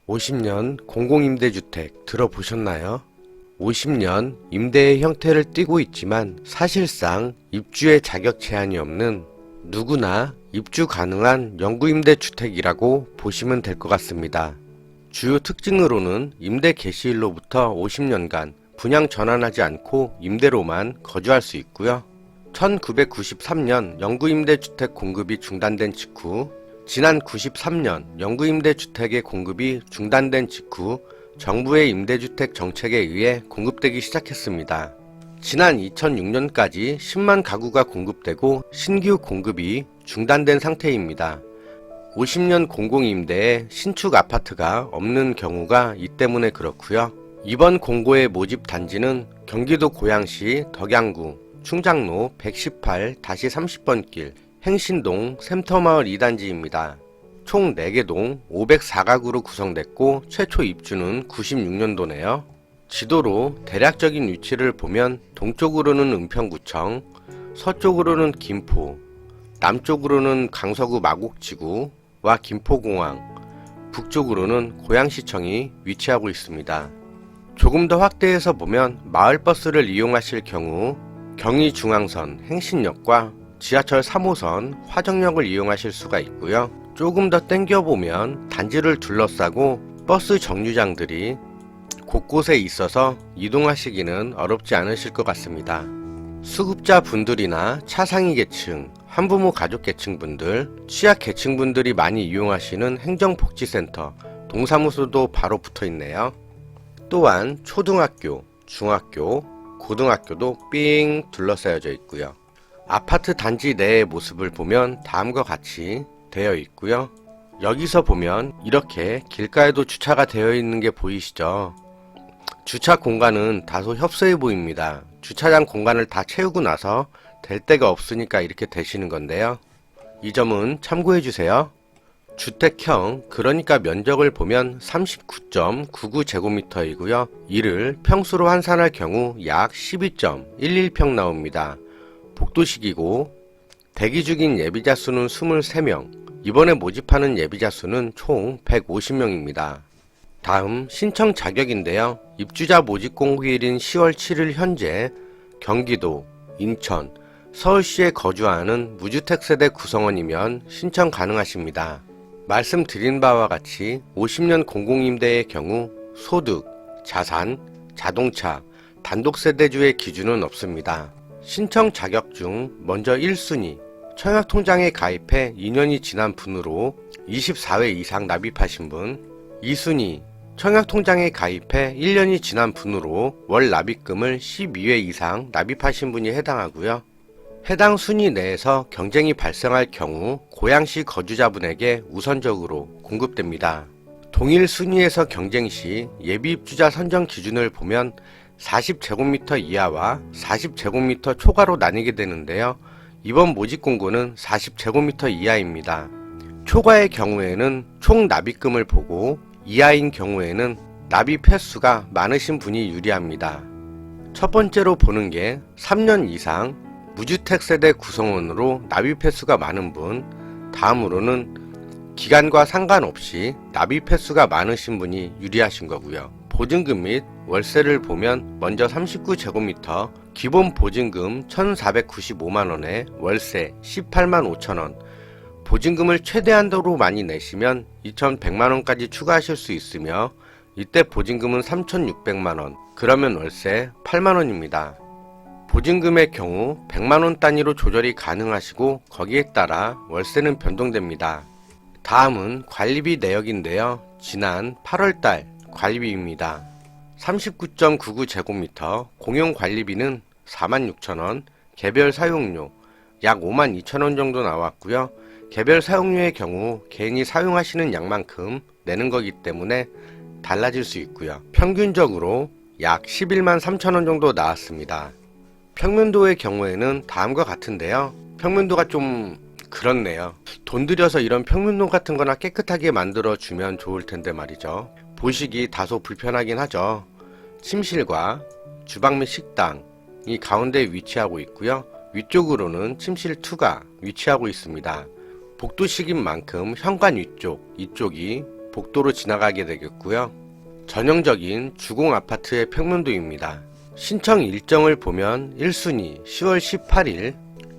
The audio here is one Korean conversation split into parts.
50년 공공임대주택 들어보셨나요? 50년 임대의 형태를 띠고 있지만 사실상 입주의 자격 제한이 없는 누구나 입주 가능한 영구임대주택이라고 보시면 될 것 같습니다. 주요 특징으로는 임대 개시일로부터 50년간 분양 전환하지 않고 임대로만 거주할 수 있고요. 1993년 영구임대주택 공급이 중단된 직후 지난 93년 영구임대주택의 공급이 중단된 직후 정부의 임대주택 정책에 의해 공급되기 시작했습니다. 지난 2006년까지 10만 가구가 공급되고 신규 공급이 중단된 상태입니다. 50년 공공임대에 신축 아파트가 없는 경우가 이 때문에 그렇고요. 이번 공고의 모집 단지는 경기도 고양시 덕양구 충장로 118-30번 길 행신동 샘터마을 2단지입니다. 총 4개 동 504가구로 구성됐고 최초 입주는 96년도네요. 지도로 대략적인 위치를 보면 동쪽으로는 은평구청, 서쪽으로는 김포, 남쪽으로는 강서구 마곡지구와 김포공항, 북쪽으로는 고양시청이 위치하고 있습니다. 조금 더 확대해서 보면 마을버스를 이용하실 경우 경의중앙선 행신역과 지하철 3호선 화정역을 이용하실 수가 있고요. 조금 더 땡겨보면 단지를 둘러싸고 버스 정류장들이 곳곳에 있어서 이동하시기는 어렵지 않으실 것 같습니다. 수급자 분들이나 차상위 계층, 한부모 가족 계층분들, 취약 계층분들이 많이 이용하시는 행정복지센터, 동사무소도 바로 붙어 있네요. 또한 초등학교, 중학교, 고등학교도 삥 둘러싸여져 있고요. 아파트 단지 내의 모습을 보면 다음과 같이 되어 있고요. 여기서 보면 이렇게 길가에도 주차가 되어 있는 게 보이시죠? 주차 공간은 다소 협소해 보입니다. 주차장 공간을 다 채우고 나서 될 데가 없으니까 이렇게 되시는 건데요. 이 점은 참고해 주세요. 주택형, 그러니까 면적을 보면 39.99제곱미터이고요. 이를 평수로 환산할 경우 약 12.11평 나옵니다. 복도식이고 대기 중인 예비자 수는 23명, 이번에 모집하는 예비자 수는 총 150명입니다. 다음 신청 자격인데요. 입주자 모집 공고일인 10월 7일 현재 경기도, 인천, 서울시에 거주하는 무주택 세대 구성원이면 신청 가능하십니다. 말씀드린 바와 같이 50년 공공임대의 경우 소득, 자산, 자동차, 단독세대주의 기준은 없습니다. 신청 자격 중 먼저 1순위, 청약통장에 가입해 2년이 지난 분으로 24회 이상 납입하신 분, 2순위, 청약통장에 가입해 1년이 지난 분으로 월 납입금을 12회 이상 납입하신 분이 해당하고요. 해당 순위 내에서 경쟁이 발생할 경우 고양시 거주자분에게 우선적으로 공급됩니다. 동일 순위에서 경쟁 시 예비 입주자 선정 기준을 보면 40제곱미터 이하와 40제곱미터 초과로 나뉘게 되는데요. 이번 모집 공고는 40제곱미터 이하입니다. 초과의 경우에는 총 납입금을 보고 이하인 경우에는 납입 횟수가 많으신 분이 유리합니다. 첫 번째로 보는 게 3년 이상 무주택 세대 구성원으로 납입 횟수가 많은 분, 다음으로는 기간과 상관없이 납입 횟수가 많으신 분이 유리하신 거고요. 보증금 및 월세를 보면 먼저 39제곱미터 기본 보증금 1,495만원에 월세 18만 5천원, 보증금을 최대한도로 많이 내시면 2,100만원까지 추가하실 수 있으며 이때 보증금은 3,600만원, 그러면 월세 8만원입니다. 보증금의 경우 100만원 단위로 조절이 가능하시고 거기에 따라 월세는 변동됩니다. 다음은 관리비 내역인데요. 지난 8월달 관리비입니다. 39.99제곱미터 공용관리비는 46,000원, 개별 사용료 약 52,000원 정도 나왔고요. 개별 사용료의 경우 개인이 사용하시는 양만큼 내는 거기 때문에 달라질 수 있고요. 평균적으로 약 11만 3천원 정도 나왔습니다. 평면도의 경우에는 다음과 같은데요. 평면도가 좀 그렇네요. 돈 들여서 이런 평면도 같은 거나 깨끗하게 만들어 주면 좋을 텐데 말이죠. 보시기 다소 불편하긴 하죠. 침실과 주방 및 식당이 가운데 위치하고 있고요. 위쪽으로는 침실 2가 위치하고 있습니다. 복도식인 만큼 현관 위쪽, 이쪽이 복도로 지나가게 되겠고요. 전형적인 주공 아파트의 평면도입니다. 신청 일정을 보면 1순위 10월 18일,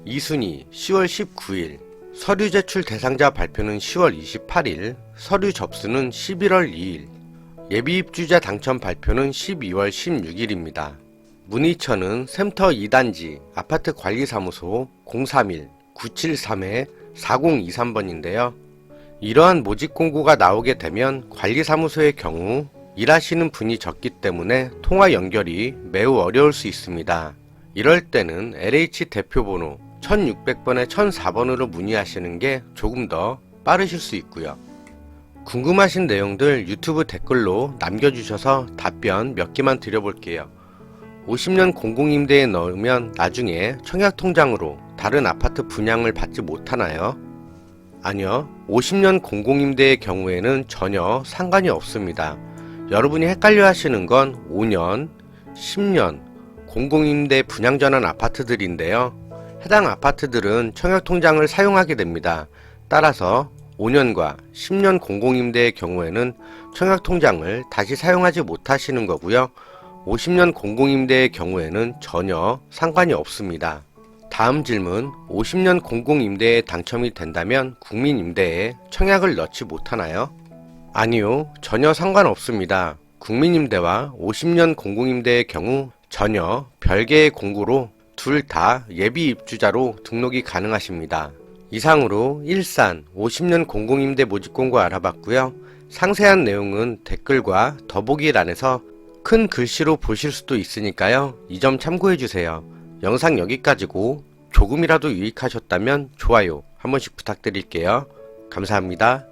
2순위 10월 19일, 서류 제출 대상자 발표는 10월 28일, 서류 접수는 11월 2일, 예비 입주자 당첨 발표는 12월 16일입니다. 문의처는 센터 2단지 아파트 관리사무소 031-973-4023번인데요. 이러한 모집 공고가 나오게 되면 관리사무소의 경우 일하시는 분이 적기 때문에 통화 연결이 매우 어려울 수 있습니다. 이럴 때는 LH 대표번호 1600번에 1004번으로 문의하시는 게 조금 더 빠르실 수 있고요. 궁금하신 내용들 유튜브 댓글로 남겨주셔서 답변 몇 개만 드려볼게요. 50년 공공임대에 넣으면 나중에 청약통장으로 다른 아파트 분양을 받지 못하나요? 아니요. 50년 공공임대의 경우에는 전혀 상관이 없습니다. 여러분이 헷갈려 하시는 건 5년, 10년 공공임대 분양전환 아파트들인데요. 해당 아파트들은 청약통장을 사용하게 됩니다. 따라서 5년과 10년 공공임대의 경우에는 청약통장을 다시 사용하지 못하시는 거고요. 50년 공공임대의 경우에는 전혀 상관이 없습니다. 다음 질문, 50년 공공임대에 당첨이 된다면 국민임대에 청약을 넣지 못하나요? 아니요, 전혀 상관없습니다. 국민임대와 50년 공공임대의 경우 전혀 별개의 공고로 둘 다 예비 입주자로 등록이 가능하십니다. 이상으로 일산 50년 공공임대 모집 공고 알아봤고요. 상세한 내용은 댓글과 더보기란에서 큰 글씨로 보실 수도 있으니까요. 이 점 참고해주세요. 영상 여기까지고 조금이라도 유익하셨다면 좋아요 한 번씩 부탁드릴게요. 감사합니다.